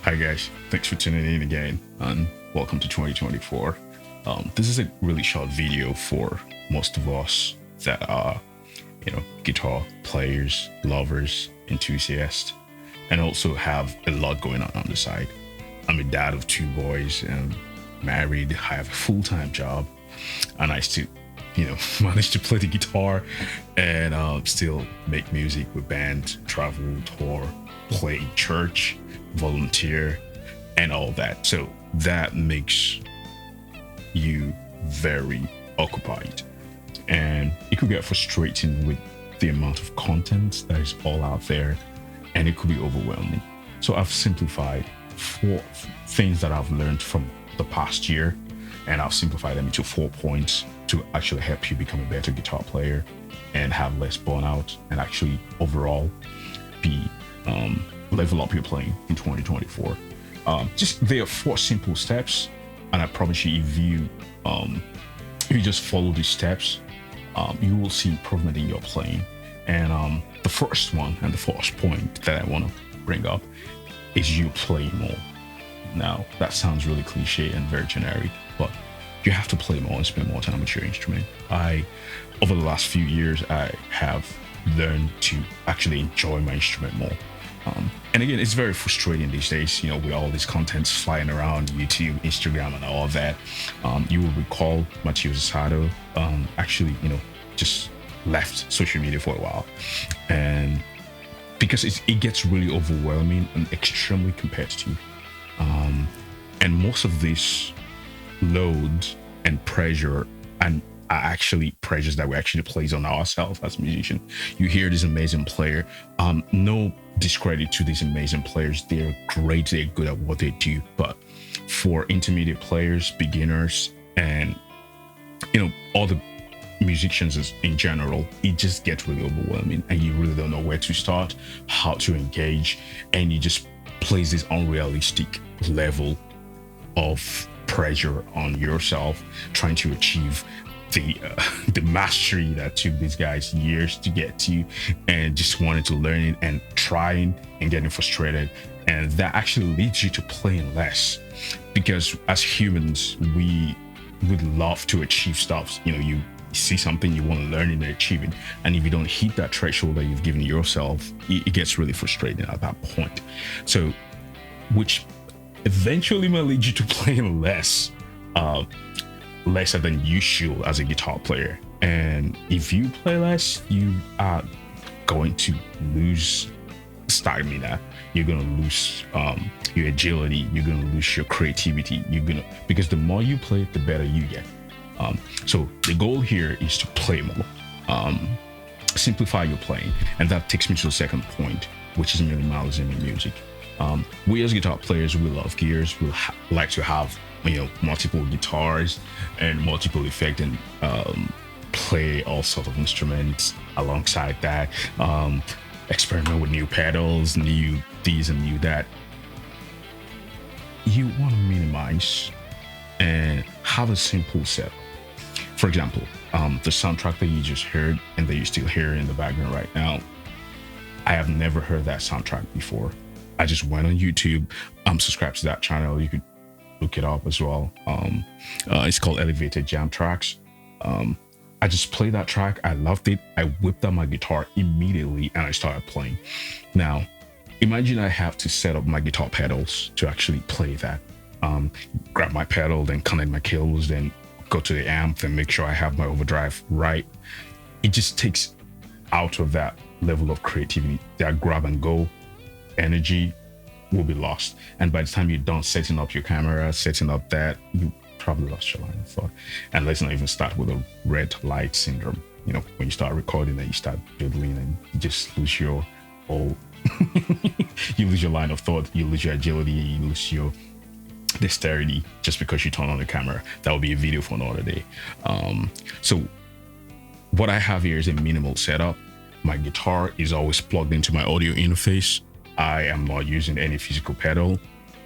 Hi guys, thanks for tuning in again and welcome to 2024. This is a really short video for most of us that are, guitar players, lovers, enthusiasts, and also have a lot going on the side. I'm a dad of two boys and married. I have a full-time job, and I still, manage to play the guitar and still make music with band, travel, tour, play in church, volunteer, and all that. So that makes you very occupied, and it could get frustrating with the amount of content that is all out there, and it could be overwhelming. So I've simplified four things that I've learned from the past year, and I've simplified them into 4 points to actually help you become a better guitar player and have less burnout and actually overall be level up your playing in 2024. Just there are 4 simple steps, and I promise you, if you just follow these steps, you will see improvement in your playing. And the first one and the first point that I want to bring up is you play more. Now that sounds really cliche and very generic, but you have to play more and spend more time with your instrument. Over the last few years, I have learned to actually enjoy my instrument more. And again, it's very frustrating these days, with all these contents flying around YouTube, Instagram, and all of that. You will recall Matteo Zasado actually, just left social media for a while. And because it gets really overwhelming and extremely competitive. And most of this load and pressure and are actually pressures that we actually place on ourselves as musicians. You hear this amazing player, no discredit to these amazing players. They're great, they're good at what they do. But for intermediate players, beginners, and all the musicians in general, it just gets really overwhelming, and you really don't know where to start, how to engage, and you just place this unrealistic level of pressure on yourself, trying to achieve the mastery that took these guys years to get to, and just wanting to learn it and trying and getting frustrated. And that actually leads you to playing less, because as humans, we would love to achieve stuff. You see something, you want to learn it and achieve it, and if you don't hit that threshold that you've given yourself, it gets really frustrating at that point. So which eventually might lead you to playing lesser than usual as a guitar player. And if you play less, you are going to lose stamina, you're going to lose your agility, you're going to lose your creativity, because the more you play, the better you get. So the goal here is to play more, simplify your playing. And that takes me to the second point, which is minimalism in music. We as guitar players, we love gears. We like to have multiple guitars and multiple effects, and play all sorts of instruments alongside that. Experiment with new pedals, new this and new that. You want to minimize and have a simple set. For example, the soundtrack that you just heard and that you still hear in the background right now, I have never heard that soundtrack before. I just went on YouTube. I'm subscribed to that channel. You could look it up as well. It's called Elevated Jam Tracks. I just played that track. I loved it. I whipped out my guitar immediately and I started playing. Now, imagine I have to set up my guitar pedals to actually play that. Grab my pedal, then connect my cables, then go to the amp, then make sure I have my overdrive right. It just takes out of that level of creativity. That grab and go energy will be lost, and by the time you're done setting up your camera, setting up that, you probably lost your line of thought. And let's not even start with a red light syndrome. When you start recording and you start doodling, and you just lose your whole you lose your line of thought, you lose your agility, you lose your dexterity just because you turn on the camera. That will be a video for another day. So what I have here is a minimal setup. My guitar is always plugged into my audio interface. I am not using any physical pedal.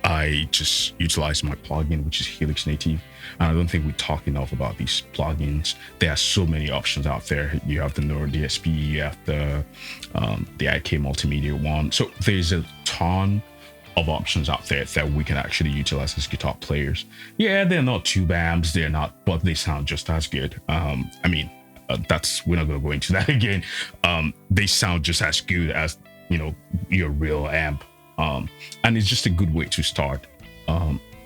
I just utilize my plugin, which is Helix Native. And I don't think we talk enough about these plugins. There are so many options out there. You have the Nord DSP, you have the IK Multimedia one. So there's a ton of options out there that we can actually utilize as guitar players. Yeah, they're not tube amps, they're not, but they sound just as good. That's, we're not going to go into that again. They sound just as good as, your real amp. And it's just a good way to start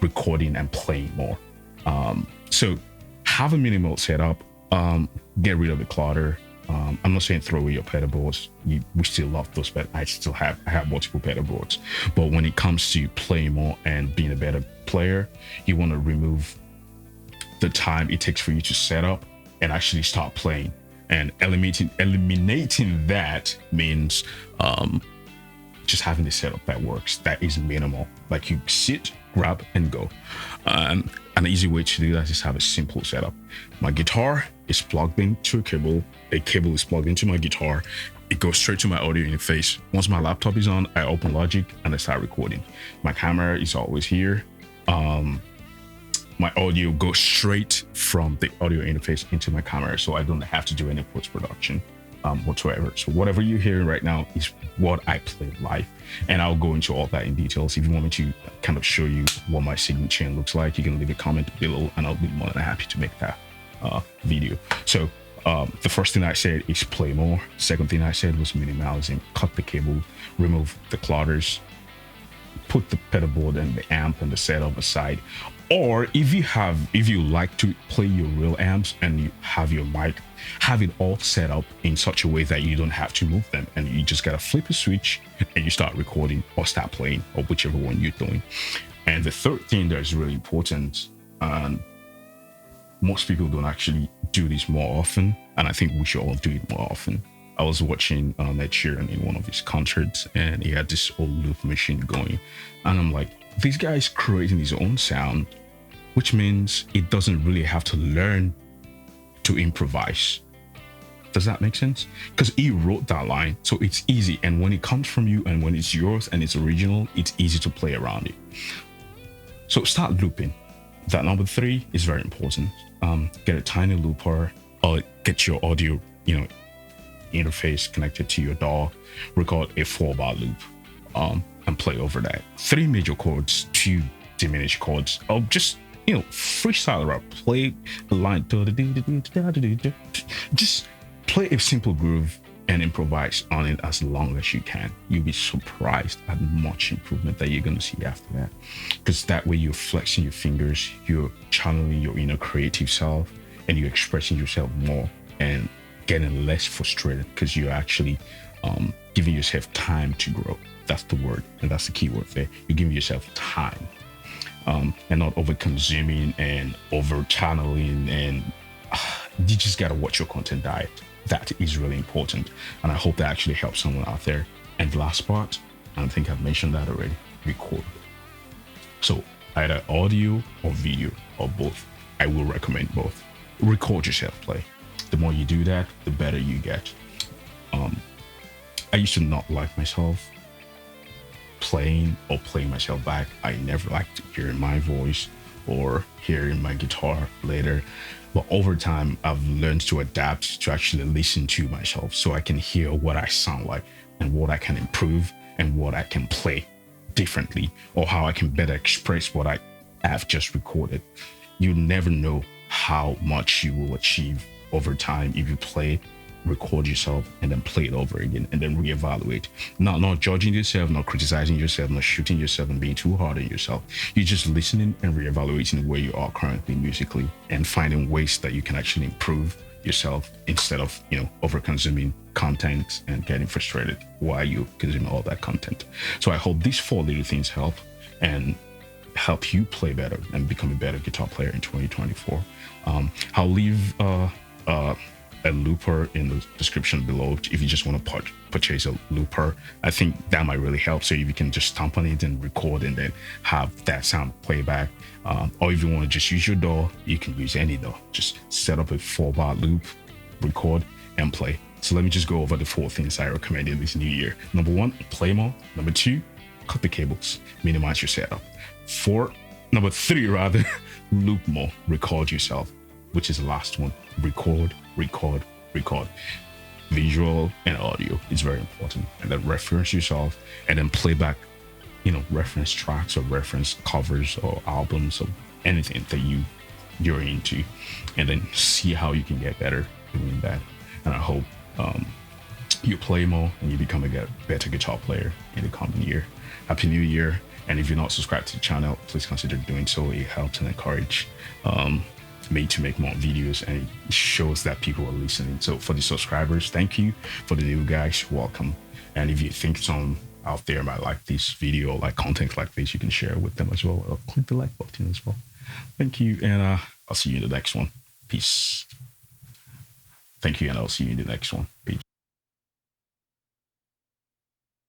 recording and playing more. So have a minimal setup, get rid of the clutter. I'm not saying throw away your pedal boards. We still love those, but I have multiple pedal boards. But when it comes to playing more and being a better player, you want to remove the time it takes for you to set up and actually start playing. And eliminating that means just having the setup that works, that is minimal. Like you sit, grab, and go. An easy way to do that is have a simple setup. My guitar is plugged into a cable. A cable is plugged into my guitar. It goes straight to my audio interface. Once my laptop is on, I open Logic and I start recording. My camera is always here. My audio goes straight from the audio interface into my camera, so I don't have to do any post-production whatsoever. So whatever you're hearing right now is what I play live, and I'll go into all that in details. If you want me to kind of show you what my signature looks like, you can leave a comment below and I'll be more than happy to make that video. So the first thing I said is play more. Second thing I said was minimalism. Cut the cable, remove the clutters, put the pedal board and the amp and the setup aside. Or if you like to play your real amps and you have your mic, have it all set up in such a way that you don't have to move them, and you just gotta flip a switch and you start recording or start playing, or whichever one you're doing. And the third thing that is really important, and most people don't actually do this more often, and I think we should all do it more often. I was watching Ed Sheeran in one of his concerts, and he had this old loop machine going, and I'm like, this guy is creating his own sound, which means it doesn't really have to learn to improvise. Does that make sense? Because he wrote that line, so it's easy. And when it comes from you and when it's yours and it's original, it's easy to play around it. So start looping. That number 3 is very important. Get a tiny looper, or get your audio, interface connected to your DAW. Record a 4-bar loop. And play over that. 3 major chords, 2 diminished chords, or just freestyle rap. Play a line, just play a simple groove and improvise on it as long as you can. You'll be surprised at much improvement that you're going to see after that, because that way you're flexing your fingers, you're channeling your inner creative self, and you're expressing yourself more and getting less frustrated, because you're actually giving yourself time to grow. That's the word, and that's the key word there. You're giving yourself time, and not over consuming and over channeling. And you just gotta watch your content diet. That is really important, and I hope that actually helps someone out there. And the last part, I think I've mentioned that already: record. So either audio or video or both. I will recommend both. Record yourself play. The more you do that, the better you get. I used to not like myself playing myself back. I never liked hearing my voice or hearing my guitar later. But over time, I've learned to adapt to actually listen to myself, so I can hear what I sound like and what I can improve and what I can play differently, or how I can better express what I have just recorded. You never know how much you will achieve over time if you record yourself and then play it over again and then reevaluate. Not judging yourself, not criticizing yourself, not shooting yourself and being too hard on yourself. You're just listening and reevaluating where you are currently musically, and finding ways that you can actually improve yourself instead of over consuming content and getting frustrated while you consume all that content. So I hope these 4 little things help and help you play better and become a better guitar player in 2024. I'll leave a looper in the description below if you just want to purchase a looper. I think that might really help. So if you can just stomp on it and record and then have that sound playback, or if you want to just use your DAW, you can use any DAW. Just set up a 4-bar loop, record, and play. So let me just go over the 4 things I recommend in this new year. Number 1, play more. Number 2, cut the cables, minimize your setup. Number 3 rather, loop more, record yourself, which is the last one. Record. Visual and audio is very important. And then reference yourself and then play back reference tracks or reference covers or albums or anything that you're into, and then see how you can get better doing that. And I hope you play more and you become a better guitar player in the coming year. Happy New Year. And if you're not subscribed to the channel, please consider doing so. It helps and encourage me to make more videos, and it shows that people are listening. So for the subscribers, thank you. For the new guys, welcome. And if you think some out there might like this video, like content like this, you can share with them as well, or click the like button as well. Thank you, and I'll see you in the next one. Peace. Thank you, and I'll see you in the next one. Peace.